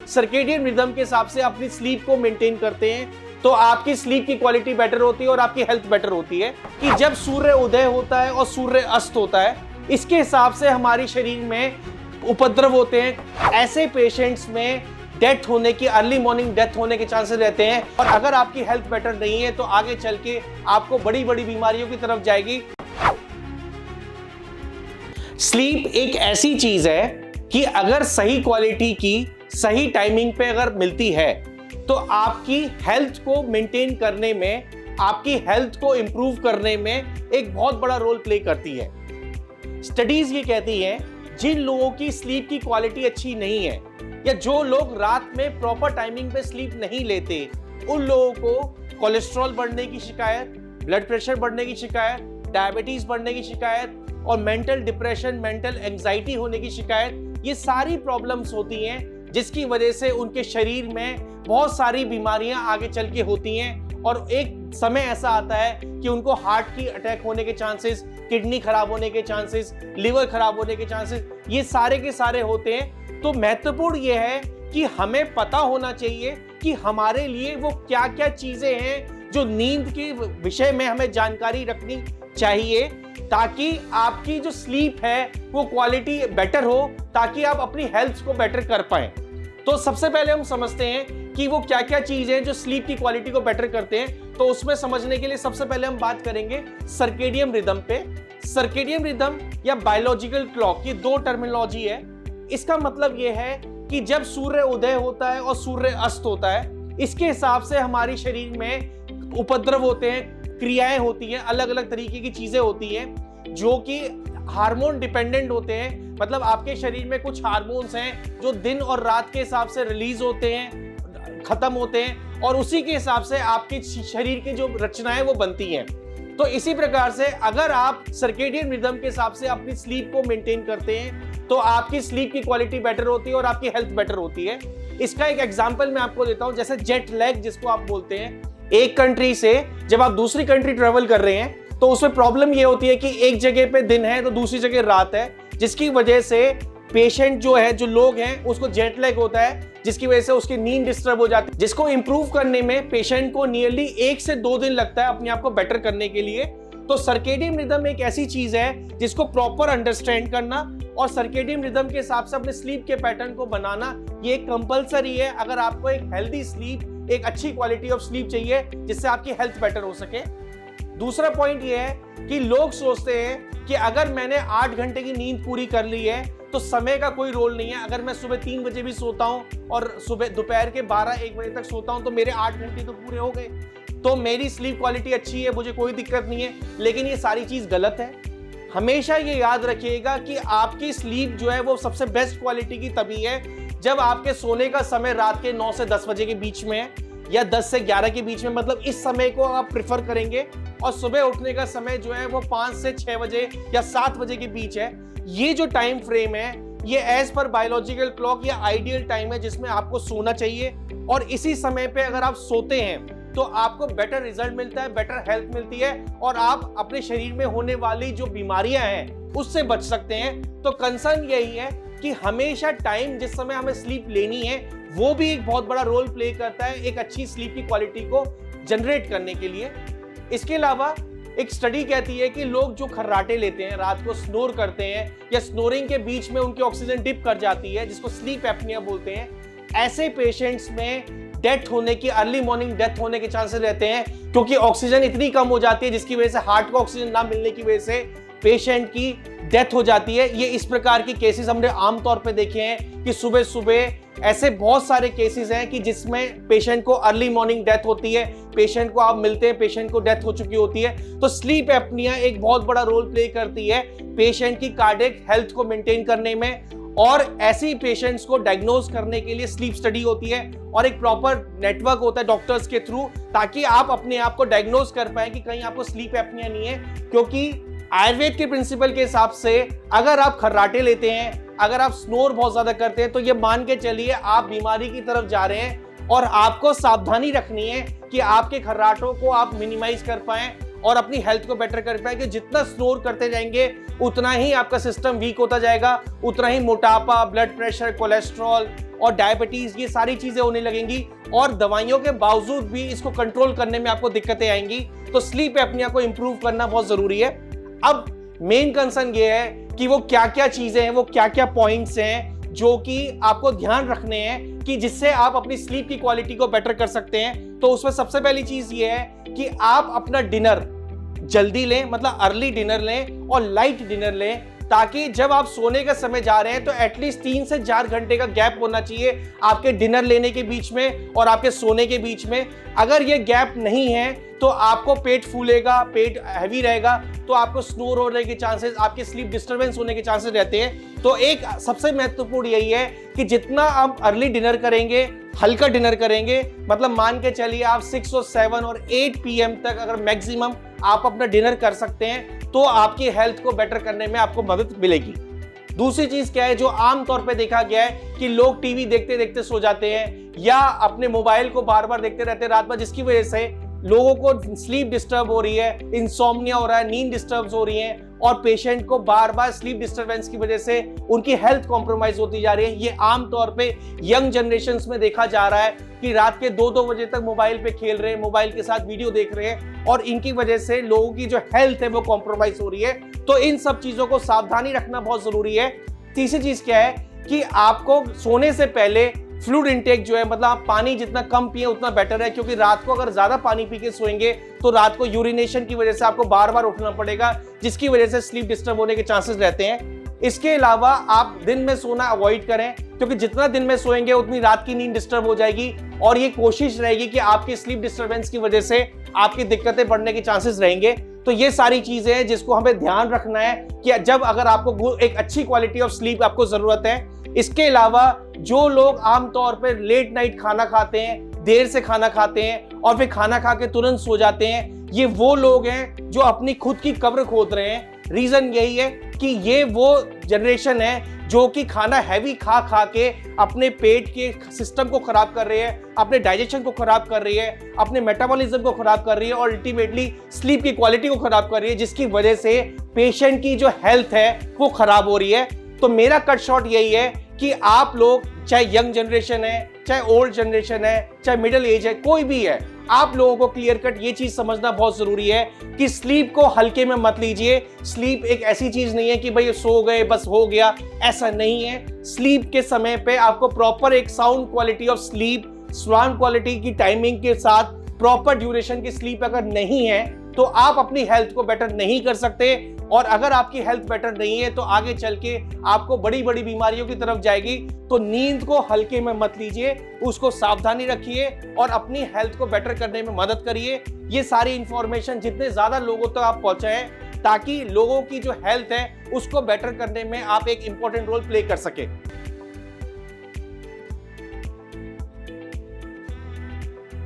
Circadian rhythm के हिसाब से अपनी स्लीप को मेंटेन करते हैं तो आपकी स्लीप की क्वालिटी बेटर होती है और आपकी हेल्थ बेटर होती है। कि जब सूर्य उदय होता है और सूर्य अस्त होता है, इसके हिसाब से हमारे शरीर में उपद्रव होते हैं। ऐसे पेशेंट्स में डेथ होने की, अर्ली मॉर्निंग डेथ होने के चांसेस रहते हैं। और अगर आपकी हेल्थ बेटर नहीं है तो आगे चल के आपको बड़ी बड़ी बीमारियों की तरफ जाएगी। स्लीप एक ऐसी चीज है कि अगर सही क्वालिटी की सही टाइमिंग पे अगर मिलती है तो आपकी हेल्थ को मेंटेन करने में, आपकी हेल्थ को इंप्रूव करने में एक बहुत बड़ा रोल प्ले करती है। स्टडीज ये कहती हैं जिन लोगों की स्लीप की क्वालिटी अच्छी नहीं है या जो लोग रात में प्रॉपर टाइमिंग पे स्लीप नहीं लेते, उन लोगों को कोलेस्ट्रॉल बढ़ने की शिकायत, ब्लड प्रेशर बढ़ने की शिकायत, डायबिटीज बढ़ने की शिकायत और मेंटल डिप्रेशन, मेंटल एंजाइटी होने की शिकायत, ये सारी प्रॉब्लम्स होती हैं जिसकी वजह से उनके शरीर में बहुत सारी बीमारियां आगे चल के होती हैं। और एक समय ऐसा आता है कि उनको हार्ट की अटैक होने के चांसेस, किडनी खराब होने के चांसेस, लिवर खराब होने के चांसेस, ये सारे के सारे होते हैं। तो महत्वपूर्ण ये है कि हमें पता होना चाहिए कि हमारे लिए वो क्या क्या चीजें हैं जो नींद के विषय में हमें जानकारी रखनी चाहिए, ताकि आपकी जो स्लीप है वो क्वालिटी बेटर हो, ताकि आप अपनी हेल्थ को बेटर कर पाएं। तो सबसे पहले हम समझते हैं कि वो क्या क्या चीजें हैं जो स्लीप की क्वालिटी को बेटर करते हैं। तो उसमें समझने के लिए सबसे पहले हम बात करेंगे सर्केडियन रिदम पे। सर्केडियन रिदम या बायोलॉजिकल क्लॉक, ये दो टर्मिनोलॉजी है। इसका मतलब ये है कि जब सूर्य उदय होता है और सूर्य अस्त होता है, इसके हिसाब से हमारे शरीर में उपद्रव होते हैं, क्रियाएं होती हैं, अलग अलग तरीके की चीजें होती हैं जो कि हार्मोन डिपेंडेंट होते हैं। मतलब आपके शरीर में कुछ हार्मोन्स हैं जो दिन और रात के हिसाब से रिलीज होते हैं, खत्म होते हैं, और उसी के हिसाब से आपके शरीर की जो रचनाएं वो बनती हैं। तो इसी प्रकार से अगर आप सर्केडियन रिदम के हिसाब से अपनी स्लीप को मेंटेन करते हैं तो आपकी स्लीप की क्वालिटी बेटर होती है और आपकी हेल्थ बेटर होती है। इसका एक एग्जांपल मैं आपको देता हूं, जैसे जेट लैग जिसको आप बोलते हैं। एक कंट्री से जब आप दूसरी कंट्री ट्रेवल कर रहे हैं तो उसमें प्रॉब्लम ये होती है कि एक जगह पे दिन है तो दूसरी जगह रात है, जिसकी वजह से पेशेंट जो है, जो लोग हैं, उसको जेट लैग होता है, जिसकी वजह से उसकी नींद डिस्टर्ब हो जाती है, जिसको इंप्रूव करने में पेशेंट को नियरली 1 से 2 दिन लगता है अपने आप को बेटर करने के लिए। तो सर्केडियन रिदम एक ऐसी चीज है जिसको प्रॉपर अंडरस्टैंड करना और सर्केडियन रिदम के हिसाब से अपने स्लीप के पैटर्न को बनाना, ये कंपलसरी है अगर आपको एक हेल्दी स्लीप, एक अच्छी क्वालिटी ऑफ स्लीप चाहिए जिससे आपकी हेल्थ बेटर हो सके। दूसरा पॉइंट ये है कि लोग सोचते हैं कि अगर मैंने 8 घंटे की नींद पूरी कर ली है तो समय का कोई रोल नहीं है। अगर मैं सुबह 3 बजे भी सोता हूं और सुबह दोपहर के 12-1 बजे तक सोता हूं तो मेरे 8 घंटे तो पूरे हो गए, तो मेरी स्लीप क्वालिटी अच्छी है, मुझे कोई दिक्कत नहीं है। लेकिन ये सारी चीज गलत है। हमेशा ये याद रखिएगा कि आपकी स्लीप जो है वो सबसे बेस्ट क्वालिटी की तभी है जब आपके सोने का समय रात के 9 से 10 बजे के बीच में है या 10 से 11 के बीच में। मतलब इस समय को आप प्रिफर करेंगे और सुबह उठने का समय जो है वो 5 से 6 बजे या 7 बजे के बीच है। ये जो टाइम फ्रेम है ये एज पर बायोलॉजिकल क्लॉक या आइडियल टाइम है जिसमें आपको सोना चाहिए। और इसी समय पे अगर आप सोते हैं तो आपको बेटर रिजल्ट मिलता है, बेटर हेल्थ मिलती है और आप अपने शरीर में होने वाली जो बीमारियां हैं उससे बच सकते हैं। तो कंसर्न यही है कि हमेशा टाइम जिस समय हमें स्लीप लेनी है वो भी एक बहुत बड़ा रोल प्ले करता है एक अच्छी स्लीप की क्वालिटी को जनरेट करने के लिए। इसके अलावा एक स्टडी कहती है कि लोग जो खर्राटे लेते हैं, रात को स्नोर करते हैं या स्नोरिंग के बीच में उनकी ऑक्सीजन डिप कर जाती है, जिसको स्लीप एपनिया बोलते हैं, ऐसे पेशेंट्स में डेथ होने की, अर्ली मॉर्निंग डेथ होने के चांसेस रहते हैं क्योंकि ऑक्सीजन इतनी कम हो जाती है जिसकी वजह से हार्ट को ऑक्सीजन ना मिलने की वजह से पेशेंट की डेथ हो जाती है। ये इस प्रकार की केसेस हमने आमतौर पे देखे हैं कि सुबह सुबह ऐसे बहुत सारे केसेस हैं कि जिसमें पेशेंट को अर्ली मॉर्निंग डेथ होती है, पेशेंट को आप मिलते हैं, पेशेंट को डेथ हो चुकी होती है। तो स्लीप एपनिया एक बहुत बड़ा रोल प्ले करती है पेशेंट की कार्डियक हेल्थ को मेंटेन करने में, और ऐसी पेशेंट्स को डायग्नोज करने के लिए स्लीप स्टडी होती है और एक प्रॉपर नेटवर्क होता है डॉक्टर्स के थ्रू, ताकि आप अपने आप को डायग्नोज कर पाए कि कहीं आपको स्लीप एपनिया नहीं है। क्योंकि आयुर्वेद के प्रिंसिपल के हिसाब से अगर आप खर्राटे लेते हैं, अगर आप स्नोर बहुत ज्यादा करते हैं, तो ये मान के चलिए आप बीमारी की तरफ जा रहे हैं और आपको सावधानी रखनी है कि आपके खर्राटों को आप मिनिमाइज कर पाएं और अपनी हेल्थ को बेटर कर पाएंगे। जितना स्नोर करते जाएंगे उतना ही आपका सिस्टम वीक होता जाएगा, उतना ही मोटापा, ब्लड प्रेशर, कोलेस्ट्रॉल और डायबिटीज, ये सारी चीजें होने लगेंगी और दवाइयों के बावजूद भी इसको कंट्रोल करने में आपको दिक्कतें आएंगी। तो स्लीप एपनिया को इंप्रूव करना बहुत जरूरी है। अब मेन कंसर्न ये है कि वो क्या क्या चीजें हैं, वो क्या क्या पॉइंट्स हैं जो कि आपको ध्यान रखने हैं कि जिससे आप अपनी स्लीप की क्वालिटी को बेटर कर सकते हैं। तो उसमें सबसे पहली चीज ये है कि आप अपना डिनर जल्दी लें, मतलब अर्ली डिनर लें और लाइट डिनर लें, ताकि जब आप सोने का समय जा रहे हैं तो एटलीस्ट 3 से 4 घंटे का गैप होना चाहिए आपके डिनर लेने के बीच में और आपके सोने के बीच में। अगर ये गैप नहीं है तो आपको पेट फूलेगा, पेट हैवी रहेगा, तो आपको स्नोर होने के चांसेस, आपके स्लीप डिस्टर्बेंस होने के चांसेस रहते हैं। तो एक सबसे महत्वपूर्ण यही है कि जितना आप अर्ली डिनर करेंगे, हल्का डिनर करेंगे, मतलब मान के चलिए आप 6 और 7 और 8 PM तक अगर मैक्सिमम आप अपना डिनर कर सकते हैं तो आपकी हेल्थ को बेटर करने में आपको मदद मिलेगी। दूसरी चीज क्या है जो आमतौर पे देखा गया है कि लोग टीवी देखते देखते सो जाते हैं या अपने मोबाइल को बार बार देखते रहते हैं रात भर, जिसकी वजह से लोगों को स्लीप डिस्टर्ब हो रही है, इंसोम्निया हो रहा है, नींद डिस्टर्ब हो रही है और पेशेंट को बार बार स्लीप डिस्टर्बेंस की वजह से उनकी हेल्थ कॉम्प्रोमाइज होती जा रही है। ये आमतौर पे यंग जनरेशन्स में देखा जा रहा है कि रात के 2-2 बजे तक मोबाइल पे खेल रहे हैं, मोबाइल के साथ वीडियो देख रहे हैं और इनकी वजह से लोगों की जो हेल्थ है वो कॉम्प्रोमाइज हो रही है। तो इन सब चीजों को सावधानी रखना बहुत जरूरी है। तीसरी चीज क्या है कि आपको सोने से पहले फ्लूइड इंटेक जो है, मतलब आप पानी जितना कम पिए उतना बेटर है, क्योंकि रात को अगर ज्यादा पानी पी के सोएंगे तो रात को यूरिनेशन की वजह से आपको बार बार उठना पड़ेगा, जिसकी वजह से स्लीप डिस्टर्ब होने के चांसेस रहते हैं। इसके अलावा आप दिन में सोना अवॉइड करें, क्योंकि जितना दिन में सोएंगे उतनी रात की नींद डिस्टर्ब हो जाएगी और ये कोशिश रहेगी कि आपकी स्लीप डिस्टर्बेंस की वजह से आपकी दिक्कतें बढ़ने के चांसेस रहेंगे। तो ये सारी चीजें हैं जिसको हमें ध्यान रखना है कि जब अगर आपको एक अच्छी क्वालिटी ऑफ स्लीप आपको जरूरत है। इसके अलावा जो लोग आमतौर पर लेट नाइट खाना खाते हैं, देर से खाना खाते हैं और फिर खाना खा के तुरंत सो जाते हैं, ये वो लोग हैं जो अपनी खुद की कब्र खोद रहे हैं। रीजन यही है कि ये वो जनरेशन है जो कि खाना हैवी खा खा के अपने पेट के सिस्टम को खराब कर रही है, अपने डाइजेशन को खराब कर रही है, अपने मेटाबॉलिज्म को खराब कर रही है और अल्टीमेटली स्लीप की क्वालिटी को खराब कर रही है, जिसकी वजह से पेशेंट की जो हेल्थ है वो खराब हो रही है। तो मेरा कट शॉट यही है कि आप लोग, चाहे यंग जनरेशन है, चाहे ओल्ड जनरेशन है, चाहे मिडिल एज है, कोई भी है, आप लोगों को क्लियर कट ये चीज समझना बहुत जरूरी है कि स्लीप को हल्के में मत लीजिए। स्लीप एक ऐसी चीज नहीं है कि भाई सो गए बस हो गया, ऐसा नहीं है। स्लीप के समय पे आपको प्रॉपर एक sound quality of sleep, sound quality की टाइमिंग के साथ प्रॉपर ड्यूरेशन की स्लीप अगर नहीं है तो आप अपनी हेल्थ को बेटर नहीं कर सकते। और अगर आपकी हेल्थ बेटर नहीं है तो आगे चल के आपको बड़ी बड़ी बीमारियों की तरफ जाएगी। तो नींद को हल्के में मत लीजिए, उसको सावधानी रखिए और अपनी हेल्थ को बेटर करने में मदद करिए। ये सारी इंफॉर्मेशन जितने ज्यादा लोगों तक आप पहुंचाएं ताकि लोगों की जो हेल्थ है उसको बेटर करने में आप एक इंपॉर्टेंट रोल प्ले कर सके।